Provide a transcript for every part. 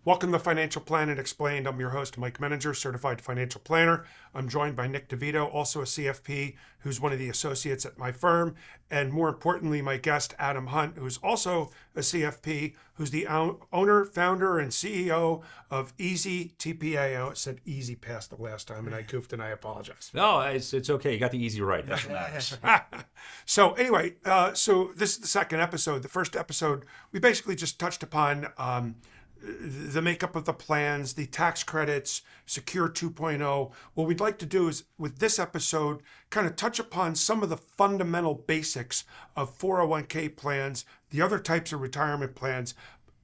Welcome to Financial Planning Explained. I'm your host, Mike Menninger, certified financial planner. I'm joined by Nick DeVito, also a CFP, who's one of the associates at my firm. And more importantly, my guest, Adam Hunt, who's also a CFP, who's the owner, founder, and CEO of EZTPA. I said easy past the last time, and I goofed, and I apologize. No, it's okay. You got the easy right. That's what matters. So anyway, so this is the second episode. The first episode, we basically just touched upon the makeup of the plans, the tax credits, Secure 2.0. What we'd like to do is, with this episode, kind of touch upon some of the fundamental basics of 401k plans, the other types of retirement plans,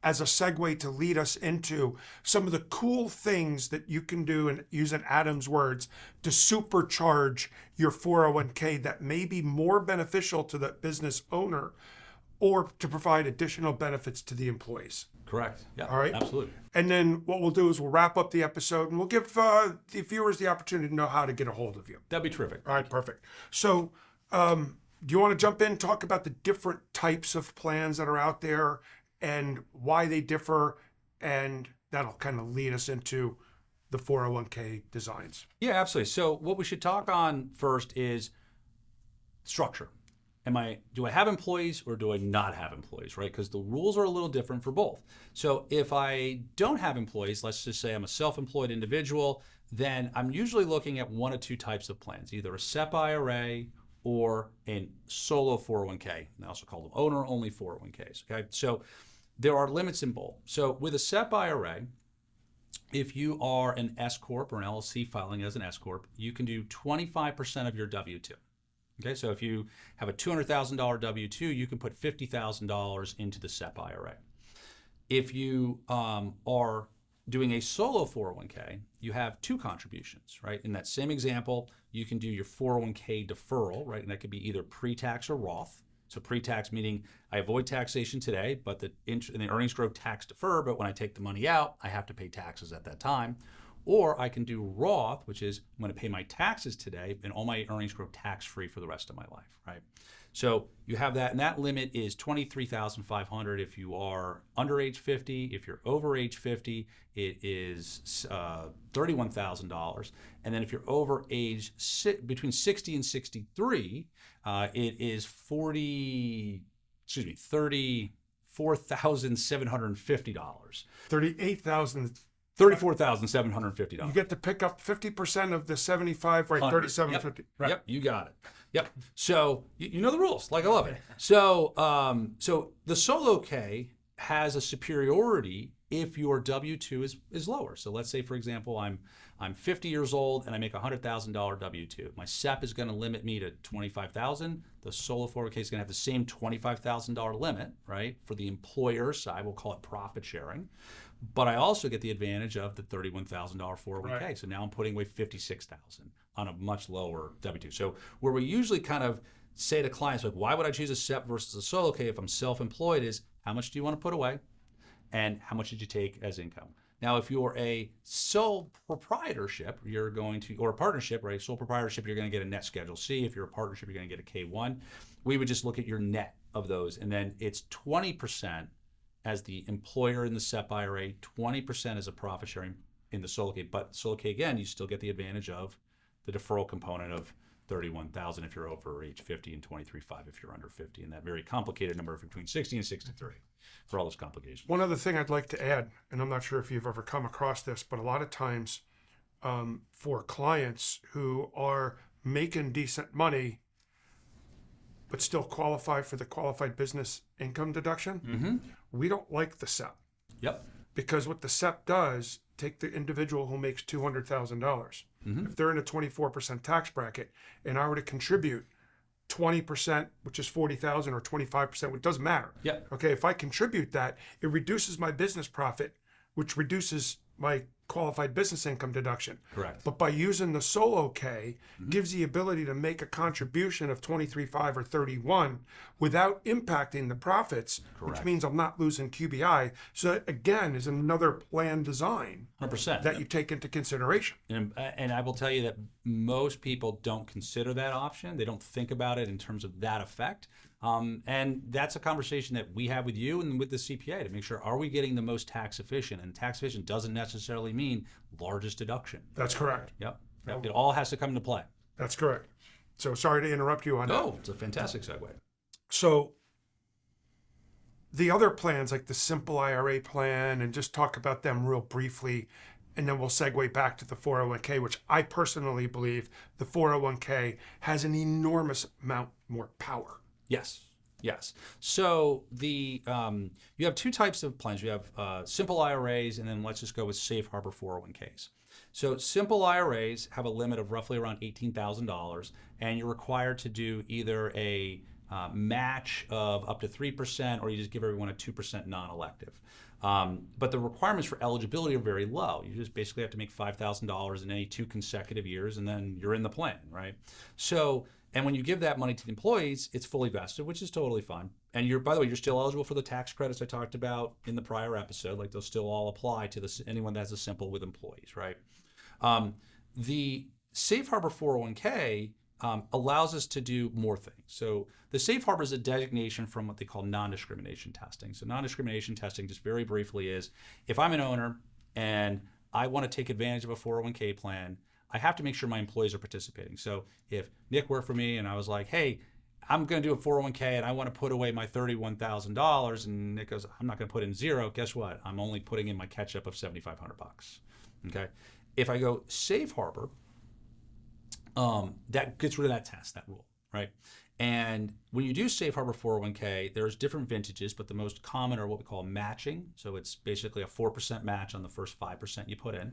as a segue to lead us into some of the cool things that you can do, and using Adam's words, to supercharge your 401k that may be more beneficial to the business owner or to provide additional benefits to the employees. Correct. Yeah. All right. Absolutely. And then what we'll do is we'll wrap up the episode and we'll give the viewers the opportunity to know how to get a hold of you. That'd be terrific. All right. Perfect. So do you want to jump in, talk about the different types of plans that are out there and why they differ? And that'll kind of lead us into the 401k designs. Yeah, absolutely. So what we should talk on first is structure. Do I have employees or do I not have employees, right? Because the rules are a little different for both. So if I don't have employees, let's just say I'm a self-employed individual, then I'm usually looking at one of two types of plans, either a SEP IRA or a solo 401k. They also call them owner-only 401ks, okay? So there are limits in both. So with a SEP IRA, if you are an S Corp or an LLC filing as an S Corp, you can do 25% of your W-2. Okay, so if you have a $200,000 W-2, you can put $50,000 into the SEP IRA. If you are doing a solo 401k, you have two contributions, right? In that same example, you can do your 401k deferral, right? And that could be either pre-tax or Roth. So pre-tax meaning I avoid taxation today, but the earnings grow tax defer, but when I take the money out, I have to pay taxes at that time. Or I can do Roth, which is I'm going to pay my taxes today and all my earnings grow tax-free for the rest of my life, right? So you have that, and that limit is $23,500 if you are under age 50. If you're over age 50, it is $31,000. And then if you're over age between 60 and 63, it is $34,750. $34,750. You get to pick up 50% of the 75, right? 3750. Yep. Right. Yep, you got it. Yep. So you know the rules. Like, I love it. So so the solo K has a superiority if your W-2 is lower. So let's say, for example, I'm 50 years old and I make a $100,000 W-2. My SEP is going to limit me to $25,000. The solo 401k is going to have the same $25,000 limit, right? For the employer side, we'll call it profit sharing. But I also get the advantage of the $31,000 401k. Right. So now I'm putting away $56,000 on a much lower W-2. So where we usually kind of say to clients, like, why would I choose a SEP versus a solo K if I'm self-employed, is how much do you want to put away and how much did you take as income? Now, if you're a sole proprietorship, or a partnership, right? Sole proprietorship, you're going to get a net Schedule C. If you're a partnership, you're going to get a K1. We would just look at your net of those, and then it's 20% as the employer in the SEP IRA, 20% as a profit sharing in the solo K. But solo K, again, you still get the advantage of the deferral component of $31,000 if you're over age 50 and $23,500 if you're under 50, and that very complicated number between 60 and 63 for all those complications. One other thing I'd like to add, and I'm not sure if you've ever come across this, but a lot of times for clients who are making decent money but still qualify for the qualified business income deduction, we don't like the SEP. Yep. Because what the SEP does, take the individual who makes $200,000. If they're in a 24% tax bracket, and I were to contribute 20%, which is $40,000, or 25%, it doesn't matter. Yep. Okay, if I contribute that, it reduces my business profit, which reduces my qualified business income deduction. Correct. But by using the solo K, gives the ability to make a contribution of 23.5 or 31 without impacting the profits, Correct. Which means I'm not losing QBI. So that, again, is another plan design 100%. that you take into consideration. And I will tell you that most people don't consider that option. They don't think about it in terms of that effect. And that's a conversation that we have with you and with the CPA to make sure, are we getting the most tax efficient? And tax efficient doesn't necessarily mean largest deduction. That's correct. Yep. It all has to come into play. That's correct. So sorry to interrupt you on that. Oh, it's a fantastic segue. So the other plans, like the simple IRA plan, and just talk about them real briefly, and then we'll segue back to the 401k, which I personally believe the 401k has an enormous amount more power. Yes. Yes. So you have two types of plans. You have simple IRAs, and then let's just go with safe harbor 401ks. So simple IRAs have a limit of roughly around $18,000, and you're required to do either a match of up to 3%, or you just give everyone a 2% non-elective. But the requirements for eligibility are very low. You just basically have to make $5,000 in any 2 consecutive years, and then you're in the plan, right? So, and when you give that money to the employees, it's fully vested, which is totally fine. And by the way, you're still eligible for the tax credits I talked about in the prior episode. Like, they'll still all apply to anyone that has a simple with employees, right? The safe harbor 401k allows us to do more things. So the safe harbor is a designation from what they call non-discrimination testing. So non-discrimination testing, just very briefly, is if I'm an owner and I want to take advantage of a 401k plan, I have to make sure my employees are participating. So if Nick worked for me and I was like, hey, I'm going to do a 401k and I want to put away my $31,000, and Nick goes, I'm not going to put in zero. Guess what? I'm only putting in my catch-up of $7,500. Okay. If I go safe harbor, that gets rid of that test, that rule, right? And when you do safe harbor 401k, there's different vintages, but the most common are what we call matching. So it's basically a 4% match on the first 5% you put in.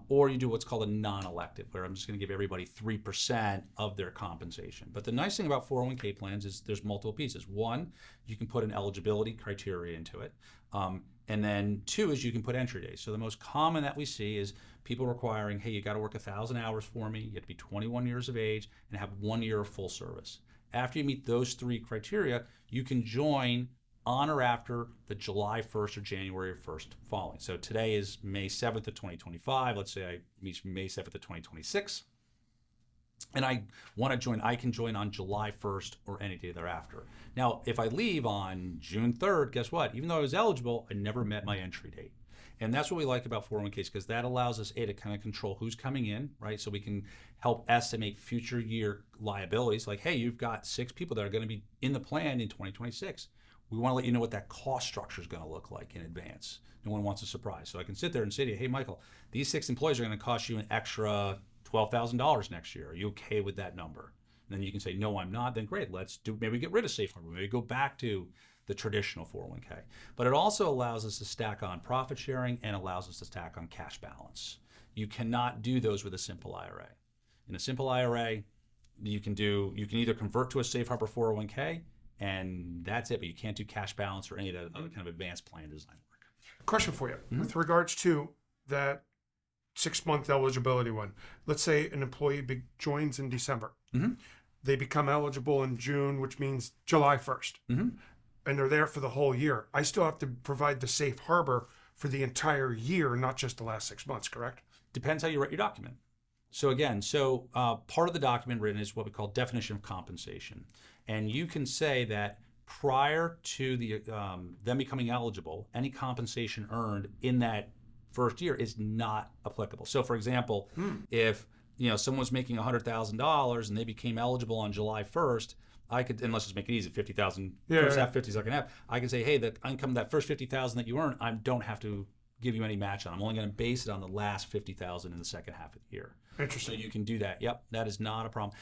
Or you do what's called a non-elective, where I'm just going to give everybody 3% of their compensation. But the nice thing about 401k plans is there's multiple pieces. One, you can put an eligibility criteria into it. And then 2 is you can put entry days. So the most common that we see is people requiring, hey, you got to work 1,000 hours for me, you have to be 21 years of age, and have 1 year of full service. After you meet those 3 criteria, you can join on or after the July 1st or January 1st following. So today is May 7th of 2025. Let's say I reach May 7th of 2026. And I want to join, I can join on July 1st or any day thereafter. Now, if I leave on June 3rd, guess what? Even though I was eligible, I never met my entry date. And that's what we like about 401ks, because that allows us, to kind of control who's coming in, right? So we can help estimate future year liabilities. Like, hey, you've got 6 people that are going to be in the plan in 2026. We want to let you know what that cost structure is going to look like in advance. No one wants a surprise. So I can sit there and say to you, hey, Michael, these 6 employees are going to cost you an extra $12,000 next year. Are you okay with that number? And then you can say, no, I'm not. Then great, maybe get rid of safe harbor. Maybe go back to the traditional 401k. But it also allows us to stack on profit sharing and allows us to stack on cash balance. You cannot do those with a simple IRA. In a simple IRA, you can either convert to a safe harbor 401k, and that's it, but you can't do cash balance or any of that other kind of advanced plan design work. Question for you. With regards to that 6-month eligibility one. Let's say an employee joins in December. They become eligible in June, which means July 1st. And they're there for the whole year. I still have to provide the safe harbor for the entire year, not just the last 6 months, correct? Depends how you write your document. So again, part of the document written is what we call definition of compensation. And you can say that prior to them becoming eligible, any compensation earned in that first year is not applicable. So for example, if someone's making $100,000 and they became eligible on July 1st, I could, and let's just make it easy, 50,000 first half, 50 second half. I can say, hey, the income, that first 50,000 that you earn, I don't have to give you any match on. I'm only going to base it on the last 50,000 in the second half of the year. Interesting. So you can do that. Yep, that is not a problem.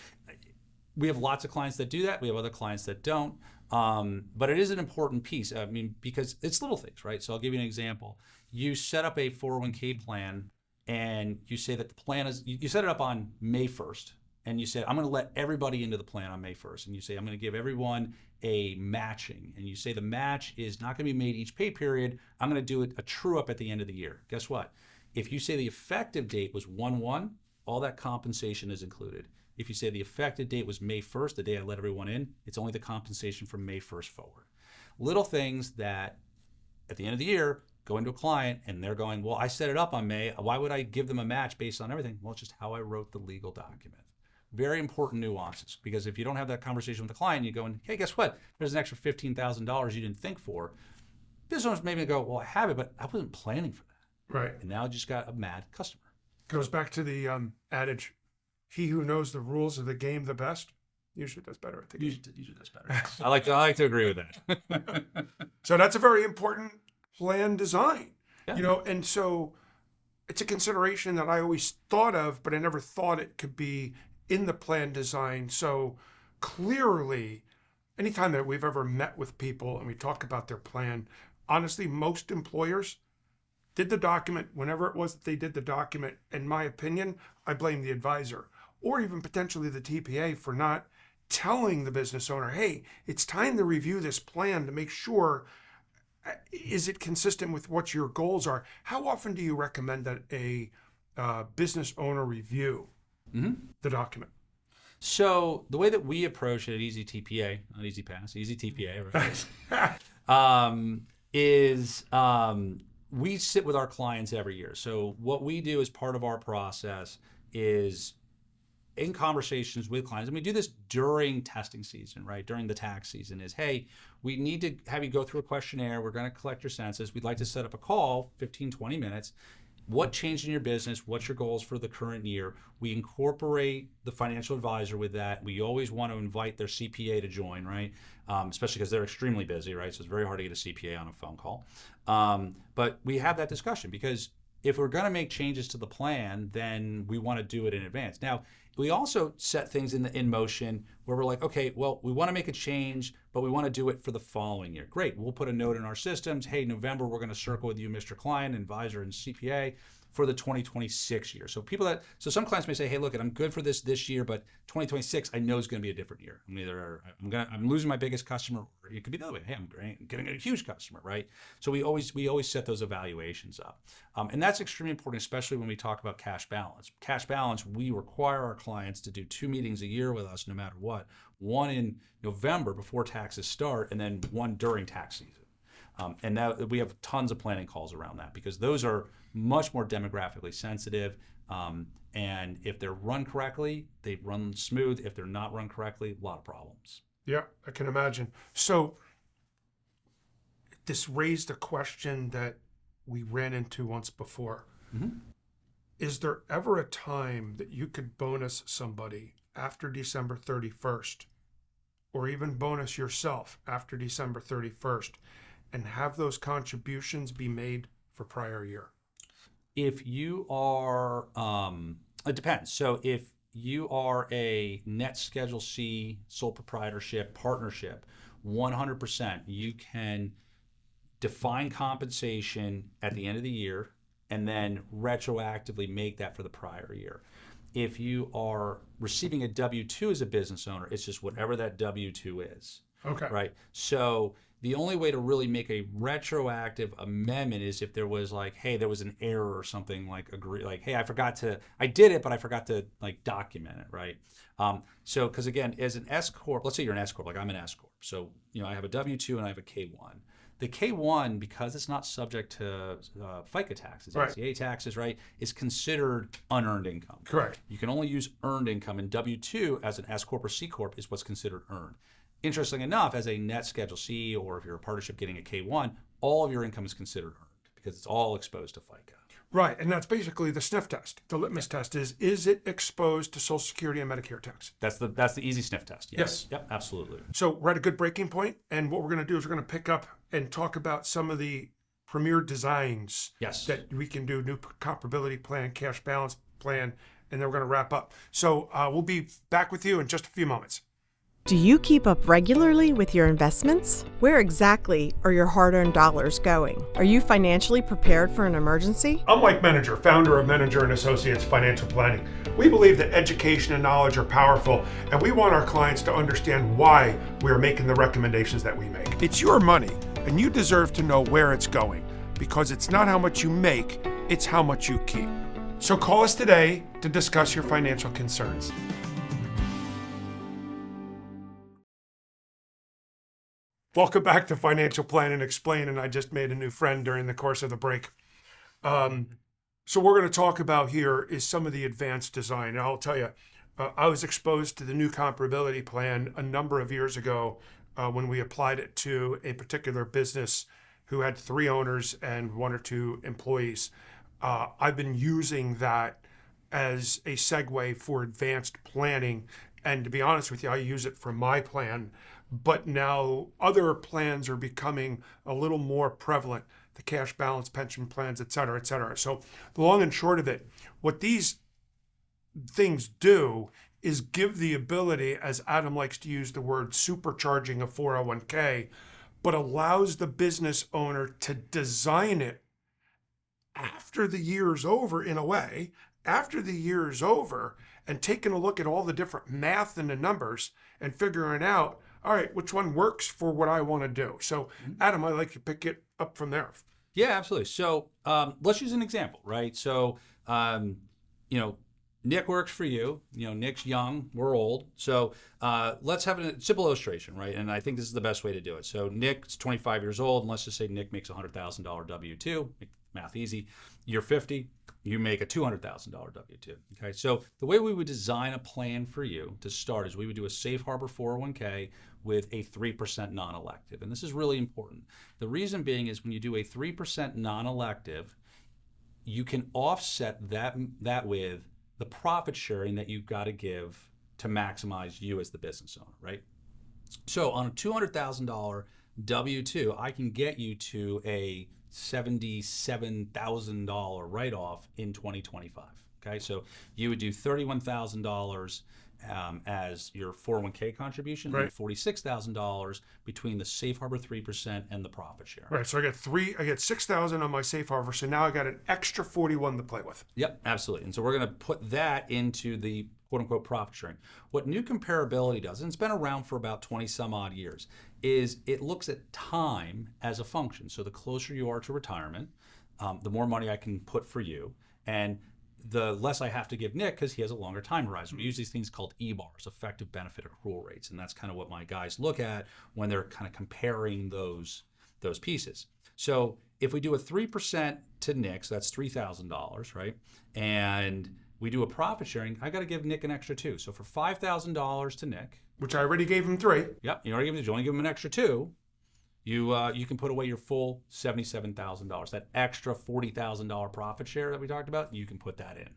We have lots of clients that do that. We have other clients that don't. But it is an important piece. I mean, because it's little things, right? So I'll give you an example. You set up a 401k plan, and you say that the plan is, you set it up on May 1st. And you said, I'm going to let everybody into the plan on May 1st. And you say, I'm going to give everyone a matching. And you say the match is not going to be made each pay period. I'm going to do a true up at the end of the year. Guess what? If you say the effective date was 1/1, all that compensation is included. If you say the effective date was May 1st, the day I let everyone in, it's only the compensation from May 1st forward. Little things that at the end of the year go into a client and they're going, well, I set it up on May. Why would I give them a match based on everything? Well, it's just how I wrote the legal document. very important nuances, because if you don't have that conversation with the client, you go and, hey, guess what? There's an extra $15,000 you didn't think for. Business owners maybe go, well, I have it, but I wasn't planning for that. Right. And now I just got a mad customer. Goes back to the adage, he who knows the rules of the game the best usually does better at the game. Usually does better. I like to agree with that. So that's a very important plan design, Yeah. and so it's a consideration that I always thought of, but I never thought it could be in the plan design. So clearly, anytime that we've ever met with people and we talk about their plan, honestly, most employers did the document whenever it was that they did the document. In my opinion, I blame the advisor or even potentially the TPA for not telling the business owner, hey, it's time to review this plan to make sure, is it consistent with what your goals are? How often do you recommend that a business owner review the document? So the way that we approach it at EZTPA, not EasyPass, EZTPA, right? Is we sit with our clients every year. So what we do as part of our process is in conversations with clients, and we do this during testing season, right? During the tax season is, hey, we need to have you go through a questionnaire. We're going to collect your census. We'd like to set up a call, 15, 20 minutes. What changed in your business? What's your goals for the current year? We incorporate the financial advisor with that. We always want to invite their CPA to join, right? Especially because they're extremely busy, right? So it's very hard to get a CPA on a phone call. But we have that discussion because if we're going to make changes to the plan, then we want to do it in advance. Now, we also set things in motion where we're like, okay, well, we want to make a change, but we want to do it for the following year. Great. We'll put a note in our systems. Hey, November, we're going to circle with you, Mr. Client, advisor, and CPA for the 2026 year. So some clients may say, hey, look, I'm good for this year, but 2026, I know is going to be a different year. I'm losing my biggest customer, or it could be the other way. Hey, I'm getting a huge customer, right? So we always set those evaluations up. And that's extremely important, especially when we talk about cash balance. Cash balance, we require our clients to do 2 meetings a year with us, no matter what. One in November before taxes start, and then one during tax season. And now we have tons of planning calls around that because those are much more demographically sensitive. And if they're run correctly, they run smooth. If they're not run correctly, a lot of problems. Yeah, I can imagine. So this raised a question that we ran into once before. Mm-hmm. Is there ever a time that you could bonus somebody after December 31st, or even bonus yourself after December 31st, and have those contributions be made for prior year? If you are, it depends. So if you are a net Schedule C, sole proprietorship, partnership, 100%, you can define compensation at the end of the year and then retroactively make that for the prior year. If you are receiving a W-2 as a business owner, it's just whatever that W-2 is. Okay. Right. So the only way to really make a retroactive amendment is if there was like, hey, there was an error or something hey, I did it, but I forgot to document it, right? So, because again, as an S corp, let's say you're an S corp, like I'm an S corp. So, I have a W-2 and I have a K-1. The K-1, because it's not subject to FICA taxes, right, ACA taxes, right, is considered unearned income. Correct. You can only use earned income, and W-2 as an S corp or C corp is what's considered earned. Interestingly enough, as a net Schedule C, or if you're a partnership getting a K-1, all of your income is considered earned because it's all exposed to FICA. Right, and that's basically the sniff test. The litmus test is it exposed to Social Security and Medicare tax? That's the easy sniff test. Yes. Yep, absolutely. So we're at a good breaking point, and what we're going to do is we're going to pick up and talk about some of the premier designs that we can do: new comparability plan, cash balance plan, and then we're going to wrap up. So we'll be back with you in just a few moments. Do you keep up regularly with your investments? Where exactly are your hard-earned dollars going? Are you financially prepared for an emergency? I'm Mike Menninger, founder of Menninger & Associates Financial Planning. We believe that education and knowledge are powerful, and we want our clients to understand why we are making the recommendations that we make. It's your money, and you deserve to know where it's going, because it's not how much you make, it's how much you keep. So call us today to discuss your financial concerns. Welcome back to Financial Plan and Explain, and I just made a new friend during the course of the break. So we're going to talk about here is some of the advanced design. And I'll tell you, I was exposed to the new comparability plan a number of years ago when we applied it to a particular business who had 3 owners and 1 or 2 employees. I've been using that as a segue for advanced planning. And to be honest with you, I use it for my plan, but now other plans are becoming a little more prevalent, the cash balance pension plans, et cetera, et cetera. So the long and short of it, what these things do is give the ability, as Adam likes to use the word, supercharging a 401k, but allows the business owner to design it after the year is over, in a way, after the year is over, and taking a look at all the different math and the numbers and figuring out, all right, which one works for what I want to do. So, Adam, I'd like to pick it up from there. Yeah, absolutely. So let's use an example, right? So, Nick works for you. Nick's young, we're old. So let's have a simple illustration, right? And I think this is the best way to do it. So Nick's 25 years old, and let's just say Nick makes a $100,000 W-2, make math easy. You're 50, you make a $200,000 W-2, okay? So the way we would design a plan for you to start is we would do a safe harbor 401k with a 3% non-elective. And this is really important. The reason being is when you do a 3% non-elective, you can offset that with the profit sharing that you've got to give to maximize you as the business owner, right? So on a $200,000 W-2, I can get you to a $77,000 write-off in 2025, okay? So you would do $31,000 as your 401k contribution, right, and $46,000 between the safe harbor 3% and the profit share. Right. So I get $6,000 on my safe harbor. So now I got an extra 41 to play with. Yep, absolutely. And so we're going to put that into the quote unquote profit sharing. What new comparability does, and it's been around for about 20 some odd years, is it looks at time as a function. So the closer you are to retirement, the more money I can put for you, and the less I have to give Nick because he has a longer time horizon. We use these things called EBARs, effective benefit accrual rates, and that's kind of what my guys look at when they're kind of comparing those pieces. So if we do a 3% to Nick, so that's $3,000, right? And we do a profit sharing, I got to give Nick an extra 2. So for $5,000 to Nick, which I already gave him 3. Yep, you only give him an extra 2. You can put away your full $77,000. That extra $40,000 profit share that we talked about, you can put that in.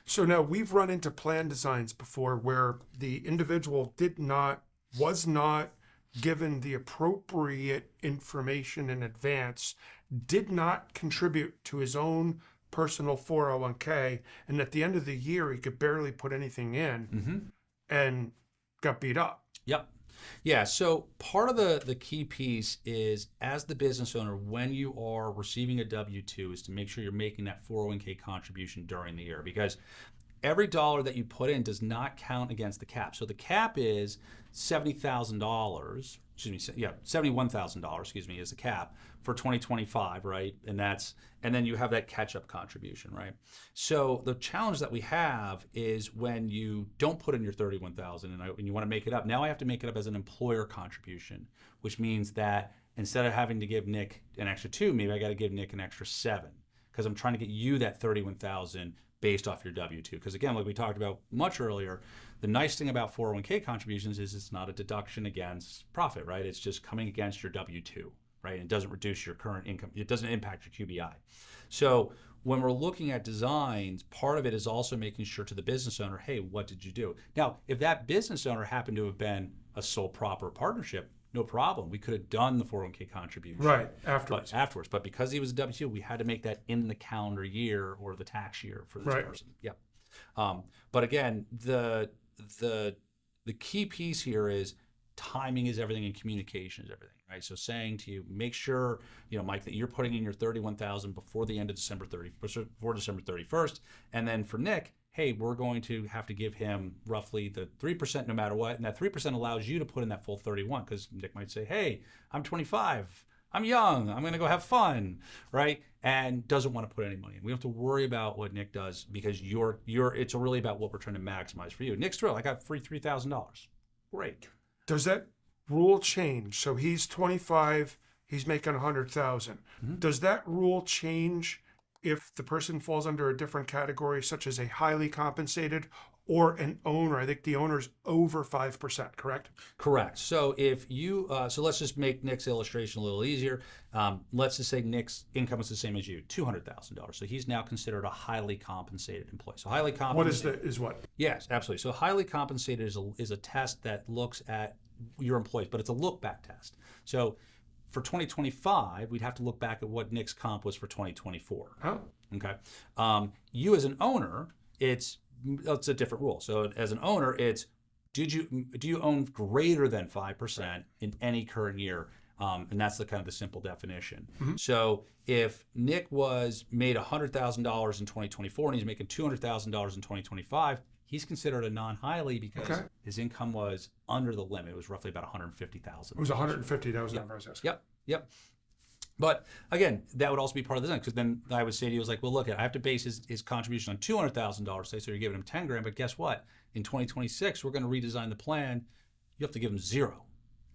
So now we've run into plan designs before where the individual was not given the appropriate information in advance, did not contribute to his own personal 401k, and at the end of the year he could barely put anything in and got beat up. Yep. Yeah, so part of the key piece is, as the business owner, when you are receiving a W-2, is to make sure you're making that 401k contribution during the year, because every dollar that you put in does not count against the cap. So the cap is $71,000, is the cap for 2025, right? And then you have that catch-up contribution, right? So the challenge that we have is when you don't put in your $31,000 and you want to make it up, now I have to make it up as an employer contribution, which means that instead of having to give Nick an extra 2, maybe I got to give Nick an extra 7, because I'm trying to get you that $31,000 based off your W-2. Because again, like we talked about much earlier, the nice thing about 401k contributions is it's not a deduction against profit, right? It's just coming against your W-2, right? It doesn't reduce your current income. It doesn't impact your QBI. So when we're looking at designs, part of it is also making sure to the business owner, hey, what did you do? Now, if that business owner happened to have been a sole proper partnership, no problem. We could have done the 401k contribution. Right, afterwards. But because he was a W-2, we had to make that in the calendar year or the tax year for this person. Yep. But again, the key piece here is timing is everything and communication is everything, right? So saying to you, make sure, Mike, that you're putting in your $31,000 before the end of December 31st. And then for Nick, hey, we're going to have to give him roughly the 3% no matter what. And that 3% allows you to put in that full 31, because Nick might say, hey, I'm 25. I'm young. I'm going to go have fun, right? And doesn't want to put any money in. We don't have to worry about what Nick does, because it's really about what we're trying to maximize for you. Nick's thrilled. I got free $3,000. Great. Does that rule change? So he's 25, he's making 100,000. Does that rule change if the person falls under a different category, such as a highly compensated or an owner. I think the owner's over 5%, correct? Correct. So if you, so let's just make Nick's illustration a little easier. Let's just say Nick's income is the same as you, $200,000. So he's now considered a highly compensated employee. So highly compensated. What is what? Yes, absolutely. So highly compensated is a test that looks at your employees, but it's a look back test. So for 2025, we'd have to look back at what Nick's comp was for 2024. Oh. Okay. You as an owner, it's a different rule. So as an owner, it's do you own greater than 5% in any current year? And that's the kind of the simple definition. Mm-hmm. So if Nick made $100,000 in 2024 and he's making $200,000 in 2025, he's considered a non-highly because his income was under the limit. It was roughly about $150,000. It was 150. That was the number I was asking. Yep. But again, that would also be part of the design because then I would say to you, like, well, look, I have to base his contribution on $200,000, say, so you're giving him 10 grand. But guess what? In 2026, we're going to redesign the plan. You have to give him zero.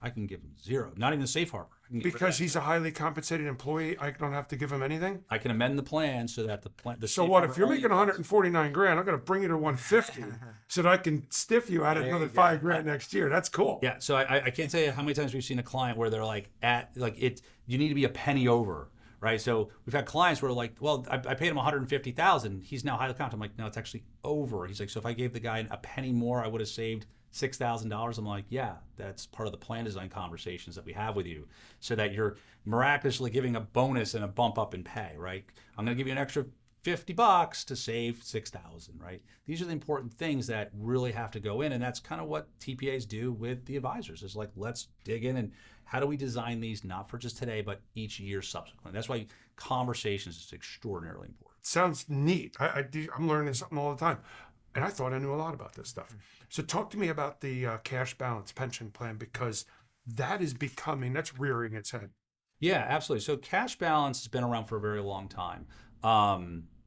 I can give him zero, not even the safe harbor. Because he's a highly compensated employee, I don't have to give him anything? I can amend the plan so that the plan. So what, if you're making 149 grand, I'm going to bring you to 150 so that I can stiff you out at another 5 grand next year. That's cool. Yeah, so I can't tell you how many times we've seen a client where they're like, you need to be a penny over, right? So we've had clients where like, well, I paid him 150,000. He's now highly compensated. I'm like, no, it's actually over. He's like, so if I gave the guy a penny more, I would have saved $6,000. I'm like, yeah, that's part of the plan design conversations that we have with you so that you're miraculously giving a bonus and a bump up in pay, right? I'm going to give you an extra $50 to save $6,000, right? These are the important things that really have to go in. And that's kind of what TPAs do with the advisors is like, let's dig in and how do we design these, not for just today, but each year subsequently. That's why conversations is extraordinarily important. Sounds neat. I'm learning something all the time. And I thought I knew a lot about this stuff. So talk to me about the cash balance pension plan because that's rearing its head. Yeah, absolutely. So cash balance has been around for a very long time.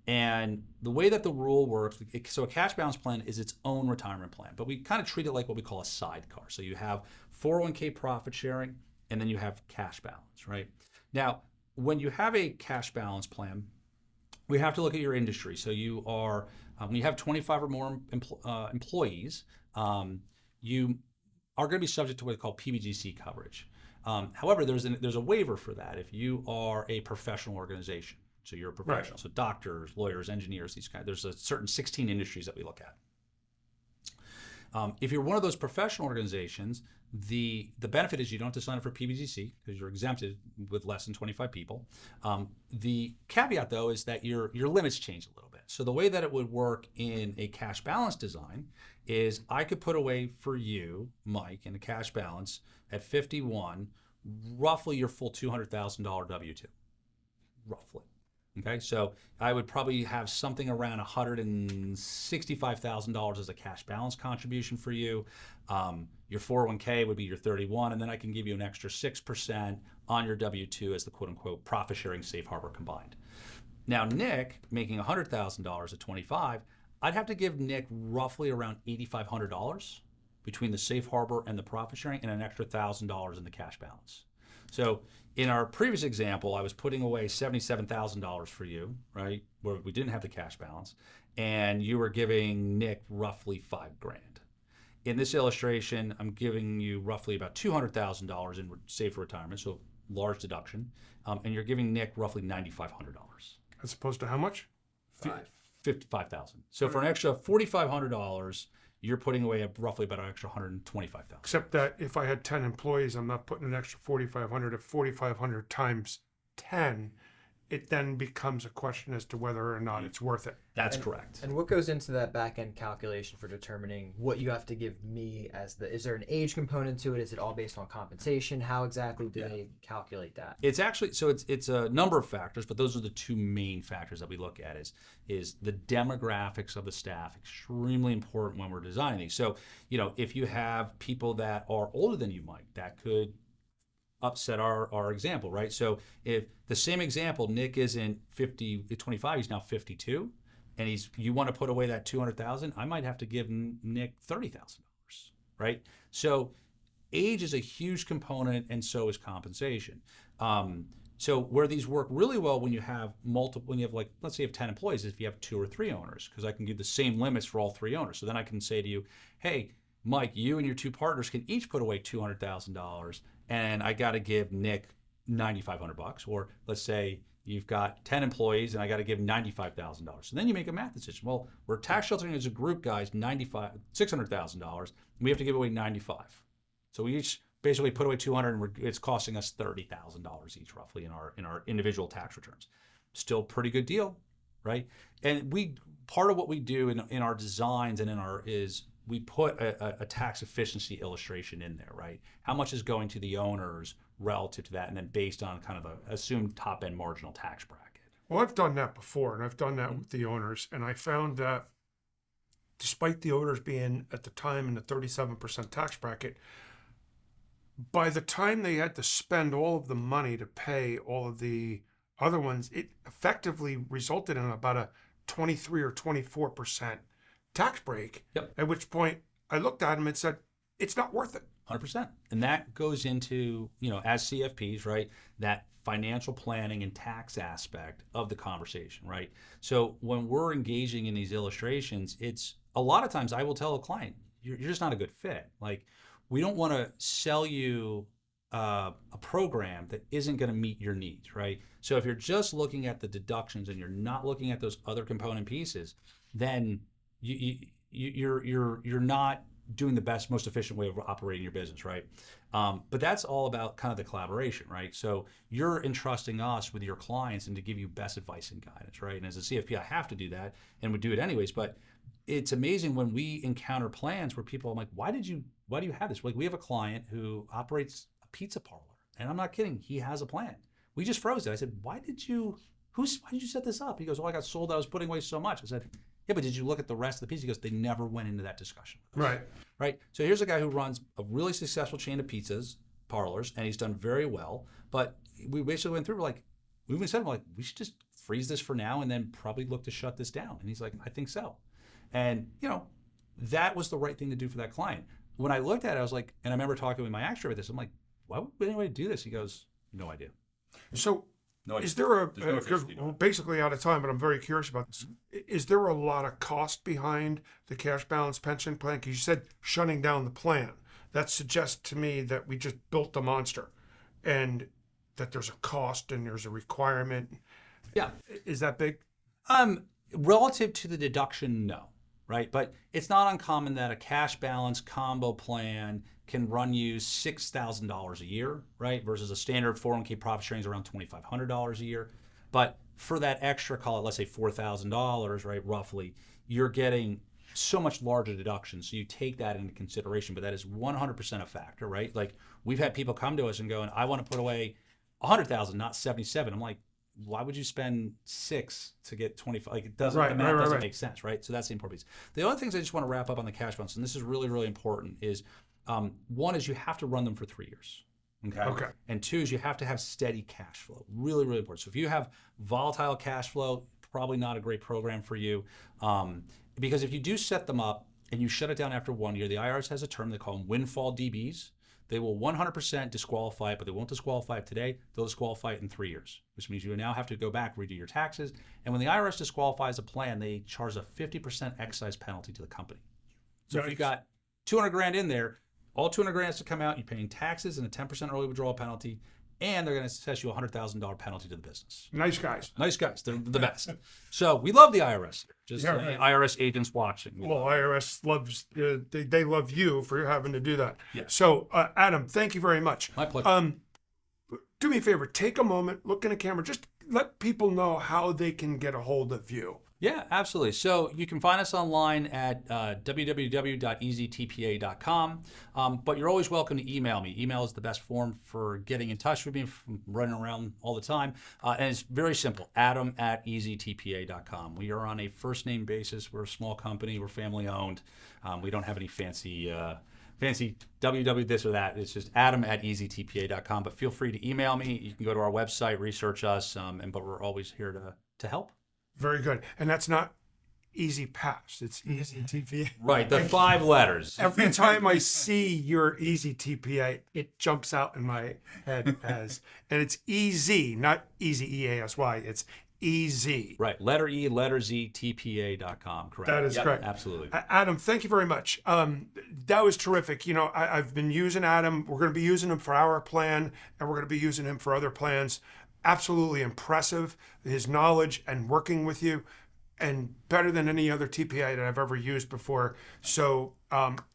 And the way that the rule works, so a cash balance plan is its own retirement plan, but we kind of treat it like what we call a sidecar. So you have 401k profit sharing, and then you have cash balance, right? Now, when you have a cash balance plan, we have to look at your industry. So you are, when you have 25 or more employees, you are going to be subject to what we call PBGC coverage. However, there's a waiver for that if you are a professional organization. So you're a professional. Right. So doctors, lawyers, engineers, there's a certain 16 industries that we look at. If you're one of those professional organizations, the benefit is you don't have to sign up for PBGC because you're exempted with less than 25 people. The caveat, though, is that your limits change a little bit. So the way that it would work in a cash balance design is I could put away for you, Mike, in a cash balance at 51, roughly your full $200,000 W-2, roughly. Okay, so I would probably have something around $165,000 as a cash balance contribution for you. Your 401k would be your 31, and then I can give you an extra 6% on your W-2 as the quote-unquote profit sharing safe harbor combined. Now, Nick making $100,000 at 25, I'd have to give Nick roughly around $8,500 between the safe harbor and the profit sharing, and an extra $1,000 in the cash balance. So in our previous example, I was putting away $77,000 for you, right, where we didn't have the cash balance, and you were giving Nick roughly $5,000. In this illustration, I'm giving you roughly about $200,000 in safe retirement, so large deduction, and you're giving Nick roughly $9,500. As opposed to how much? $55,000. So for an extra $4,500, you're putting away roughly about an extra $125,000. Except that if I had 10 employees, I'm not putting an extra $4,500. At 4,500 times 10, it then becomes a question as to whether or not it's worth it. That's correct. And what goes into that back end calculation for determining what you have to give me is there an age component to it? Is it all based on compensation? How exactly do they calculate that? It's actually, so it's a number of factors, but those are the two main factors that we look at is the demographics of the staff, extremely important when we're designing these. So, if you have people that are older than you, Mike, that could upset our example, right? So if the same example, Nick isn't 25, he's now 52, and you want to put away that $200,000, I might have to give Nick $30,000, right? So age is a huge component, and so is compensation. So where these work really well when you have multiple, when you have like, let's say you have 10 employees, is if you have 2 or 3 owners, because I can give the same limits for all 3 owners. So then I can say to you, hey, Mike, you and your 2 partners can each put away $200,000, and I got to give Nick $9,500. Or let's say you've got 10 employees and I got to give $95,000. So then you make a math decision. Well, we're tax sheltering as a group, guys, $600,000. We have to give away 95. So we each basically put away 200, and it's costing us $30,000 each, roughly, in our individual tax returns. Still pretty good deal, right? And part of what we do in our designs and is we put a tax efficiency illustration in there, right? How much is going to the owners relative to that, and then based on kind of a assumed top end marginal tax bracket. Well, I've done that before, and I've done that with the owners, and I found that despite the owners being at the time in the 37% tax bracket, by the time they had to spend all of the money to pay all of the other ones, it effectively resulted in about a 23 or 24% tax break. Yep. At which point I looked at them and said, it's not worth it. 100%. And that goes into, as CFPs, right, that financial planning and tax aspect of the conversation, right? So when we're engaging in these illustrations, it's a lot of times I will tell a client, you're just not a good fit. Like, we don't want to sell you a program that isn't going to meet your needs, right? So if you're just looking at the deductions and you're not looking at those other component pieces, then you're not doing the best, most efficient way of operating your business, right? But that's all about kind of the collaboration, right? So you're entrusting us with your clients and to give you best advice and guidance, right? And as a CFP, I have to do that and would do it anyways. But it's amazing when we encounter plans where people are like, why do you have this? Like, we have a client who operates a pizza parlor, and I'm not kidding, he has a plan. We just froze it. I said, why did you set this up? He goes, well, I got sold, I was putting away so much. I said, yeah, but did you look at the rest of the piece? He goes, they never went into that discussion. Right. So here's a guy who runs a really successful chain of pizzas parlors, and he's done very well. But we basically went through, we even said, we should just freeze this for now and then probably look to shut this down. And he's like, I think so. And, that was the right thing to do for that client. When I looked at it, I was like, and I remember talking with my actuary about this, I'm like, why would anybody do this? He goes, no idea. So No idea. is there There's no we're basically out of time, but I'm very curious about this. Is there a lot of cost behind the cash balance pension plan? Because you said shutting down the plan. That suggests to me that we just built the monster and that there's a cost and there's a requirement. Yeah. Is that big? Relative to the deduction, no, right? But it's not uncommon that a cash balance combo plan can run you $6,000 a year, right? Versus a standard 401k profit sharing is around $2,500 a year. But for that extra, call it, let's say $4,000, right, roughly, you're getting so much larger deductions. So you take that into consideration, but that is 100% a factor, right? Like, we've had people come to us and go, and I want to put away 100,000, not 77. I'm like, why would you spend 6 to get 25? Like, it doesn't, the math doesn't make sense, right? So that's the important piece. The other things I just want to wrap up on the cash balance, and this is really, really important, is one is you have to run them for 3 years. Okay. And 2 is you have to have steady cash flow. Really, really important. So if you have volatile cash flow, probably not a great program for you. Because if you do set them up and you shut it down after 1 year, the IRS has a term they call them windfall DBs. They will 100% disqualify it, but they won't disqualify it today. They'll disqualify it in 3 years, which means you now have to go back, redo your taxes. And when the IRS disqualifies a plan, they charge a 50% excise penalty to the company. So if you got 200 grand in there, all 200 grand has to come out. You're paying taxes and a 10% early withdrawal penalty, and they're going to assess you a $100,000 penalty to the business. Nice guys. Nice guys. They're the best. So we love the IRS. Just IRS agents watching. Well, IRS loves, they love you for having to do that. Yeah. So, Adam, thank you very much. My pleasure. Do me a favor, take a moment, look in the camera, just let people know how they can get a hold of you. Yeah, absolutely. So you can find us online at www.eztpa.com, but you're always welcome to email me. Email is the best form for getting in touch with me. I'm running around all the time. And it's very simple, adam@eztpa.com. We are on a first name basis. We're a small company. We're family owned. We don't have any fancy www this or that. It's just adam@eztpa.com. But feel free to email me. You can go to our website, research us, but we're always here to help. Very good. And that's not Easy Pass. It's EZTPA. Right, the 5 letters. Every time I see your EZTPA, it jumps out in my head and it's EZ, not easy EASY. It's EZ. Right, letter E, letter Z, TPA.com. Correct. That is correct. Absolutely. Adam, thank you very much. That was terrific. You know, I've been using Adam. We're going to be using him for our plan, and we're going to be using him for other plans. Absolutely impressive, his knowledge and working with you, and better than any other TPA that I've ever used before. So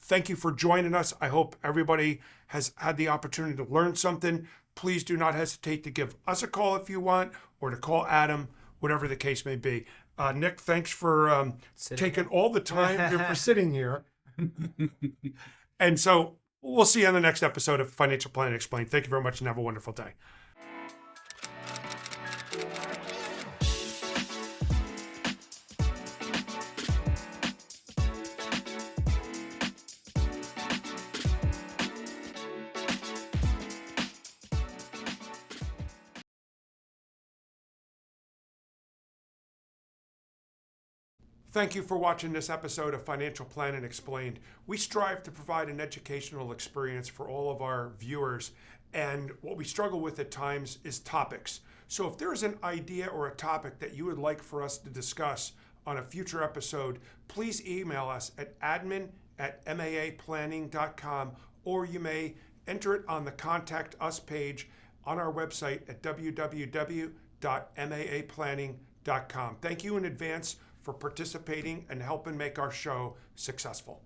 thank you for joining us. I hope everybody has had the opportunity to learn something. Please do not hesitate to give us a call if you want, or to call Adam, whatever the case may be. Nick, thanks for taking all the time for sitting here. And so we'll see you on the next episode of Financial Planning Explained. Thank you very much and have a wonderful day. Thank you for watching this episode of Financial Planning Explained. We strive to provide an educational experience for all of our viewers, and what we struggle with at times is topics. So if there's an idea or a topic that you would like for us to discuss on a future episode, please email us at admin@maaplanning.com, or you may enter it on the Contact Us page on our website at www.maaplanning.com. Thank you in advance for participating and helping make our show successful.